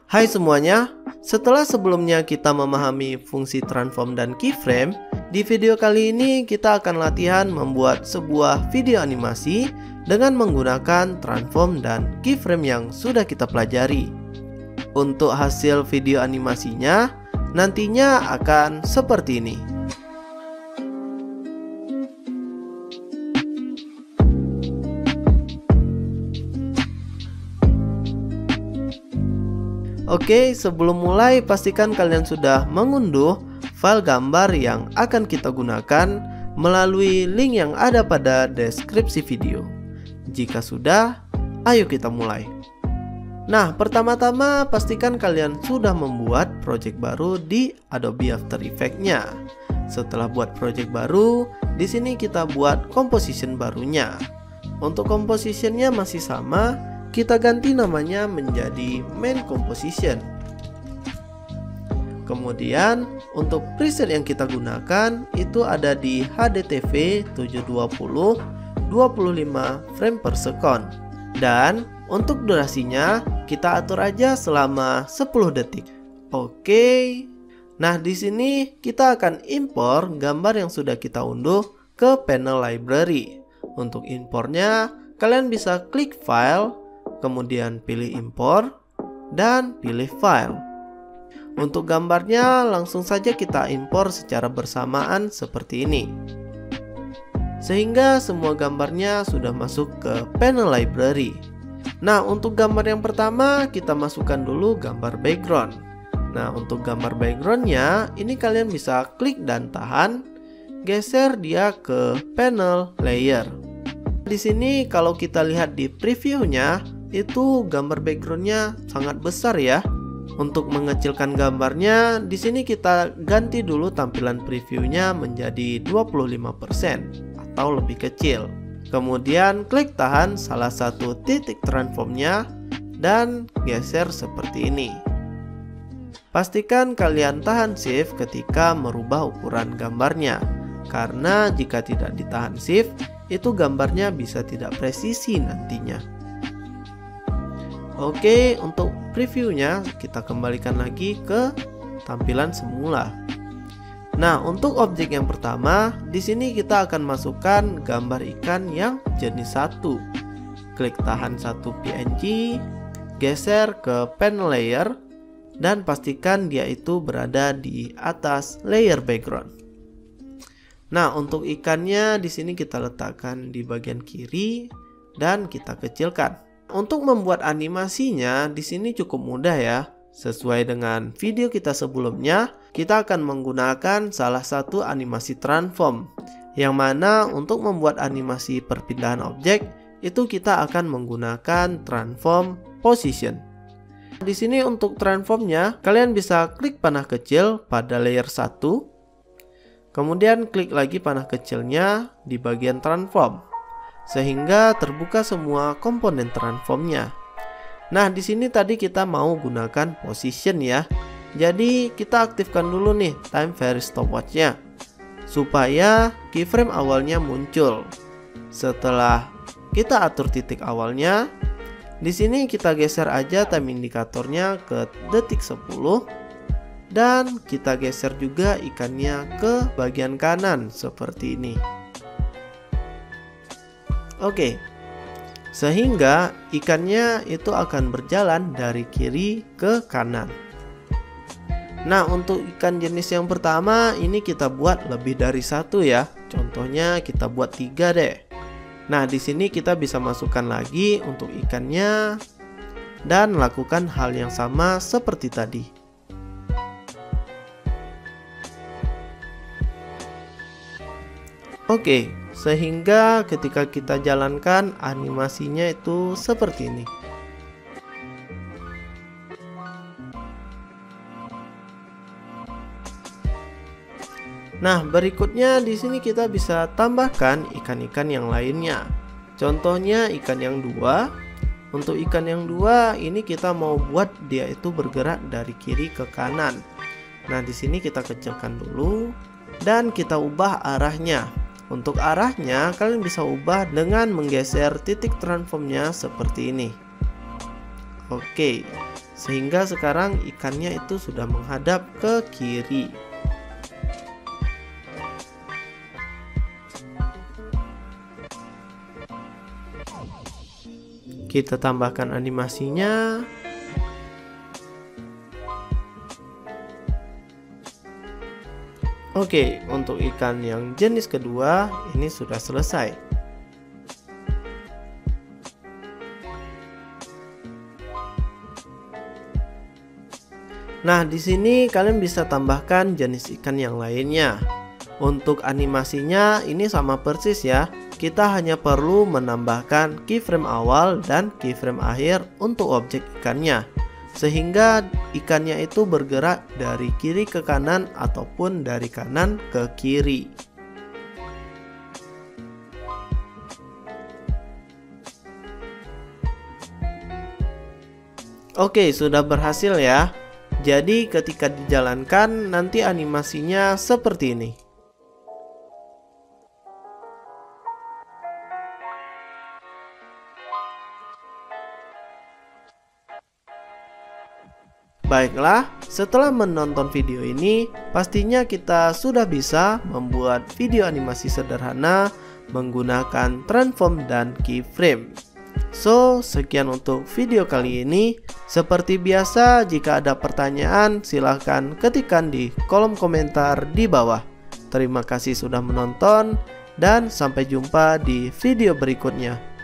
Hai semuanya, setelah sebelumnya kita memahami fungsi transform dan keyframe, di video kali ini kita akan latihan membuat sebuah video animasi dengan menggunakan transform dan keyframe yang sudah kita pelajari. Untuk hasil video animasinya, nantinya akan seperti ini. Oke, sebelum mulai pastikan kalian sudah mengunduh file gambar yang akan kita gunakan melalui link yang ada pada deskripsi video. Jika sudah, ayo kita mulai. Nah, pertama-tama pastikan kalian sudah membuat project baru di Adobe After Effects-nya. Setelah buat project baru, di sini kita buat composition barunya. Untuk composition-nya masih sama, kita ganti namanya menjadi main composition. Kemudian untuk preset yang kita gunakan itu ada di HDTV 720 25 frame per second. Dan untuk durasinya kita atur aja selama 10 detik. Oke. Nah, di sini kita akan impor gambar yang sudah kita unduh ke panel library. Untuk impornya kalian bisa klik file, kemudian pilih impor dan pilih file. Untuk gambarnya langsung saja kita impor secara bersamaan seperti ini, sehingga semua gambarnya sudah masuk ke panel library. Nah, untuk gambar yang pertama kita masukkan dulu gambar background. Nah, untuk gambar backgroundnya ini kalian bisa klik dan tahan, geser dia ke panel layer. Di sini kalau kita lihat di previewnya, itu gambar backgroundnya sangat besar ya. Untuk mengecilkan gambarnya, di sini kita ganti dulu tampilan previewnya menjadi 25% atau lebih kecil. Kemudian klik tahan salah satu titik transformnya dan geser seperti ini. Pastikan kalian tahan shift ketika merubah ukuran gambarnya, karena jika tidak ditahan shift, itu gambarnya bisa tidak presisi nantinya. Oke, untuk previewnya kita kembalikan lagi ke tampilan semula. Nah, untuk objek yang pertama, di sini kita akan masukkan gambar ikan yang jenis 1. Klik tahan satu PNG, geser ke panel layer, dan pastikan dia itu berada di atas layer background. Nah, untuk ikannya di sini kita letakkan di bagian kiri dan kita kecilkan. Untuk membuat animasinya di sini cukup mudah ya. Sesuai dengan video kita sebelumnya, kita akan menggunakan salah satu animasi transform, yang mana untuk membuat animasi perpindahan objek itu kita akan menggunakan transform position. Di sini untuk transformnya kalian bisa klik panah kecil pada layer 1, kemudian klik lagi panah kecilnya di bagian transform, sehingga terbuka semua komponen transformnya. Nah, di sini tadi kita mau gunakan position ya. Jadi kita aktifkan dulu nih time vary stopwatch-nya supaya keyframe awalnya muncul. Setelah kita atur titik awalnya, di sini kita geser aja time indikatornya ke detik 10 dan kita geser juga ikannya ke bagian kanan seperti ini. Oke, sehingga ikannya itu akan berjalan dari kiri ke kanan. Nah, untuk ikan jenis yang pertama ini kita buat lebih dari 1 ya. Contohnya kita buat 3 deh. Nah, di sini kita bisa masukkan lagi untuk ikannya dan lakukan hal yang sama seperti tadi. Oke, sehingga ketika kita jalankan animasinya itu seperti ini. Nah, berikutnya di sini kita bisa tambahkan ikan-ikan yang lainnya. Contohnya ikan yang 2. Untuk ikan yang 2 ini kita mau buat dia itu bergerak dari kiri ke kanan. Nah, di sini kita kecilkan dulu dan kita ubah arahnya. Untuk arahnya kalian bisa ubah dengan menggeser titik transformnya seperti ini. Oke. sehingga sekarang ikannya itu sudah menghadap ke kiri. Kita tambahkan animasinya. Oke, untuk ikan yang jenis kedua ini sudah selesai. Nah, di sini kalian bisa tambahkan jenis ikan yang lainnya. Untuk animasinya ini sama persis ya. Kita hanya perlu menambahkan keyframe awal dan keyframe akhir untuk objek ikannya, sehingga ikannya itu bergerak dari kiri ke kanan ataupun dari kanan ke kiri. Oke, sudah berhasil ya. Jadi ketika dijalankan nanti animasinya seperti ini. Baiklah, setelah menonton video ini, pastinya kita sudah bisa membuat video animasi sederhana menggunakan transform dan keyframe. So, sekian untuk video kali ini. Seperti biasa, jika ada pertanyaan, silahkan ketikkan di kolom komentar di bawah. Terima kasih sudah menonton, dan sampai jumpa di video berikutnya.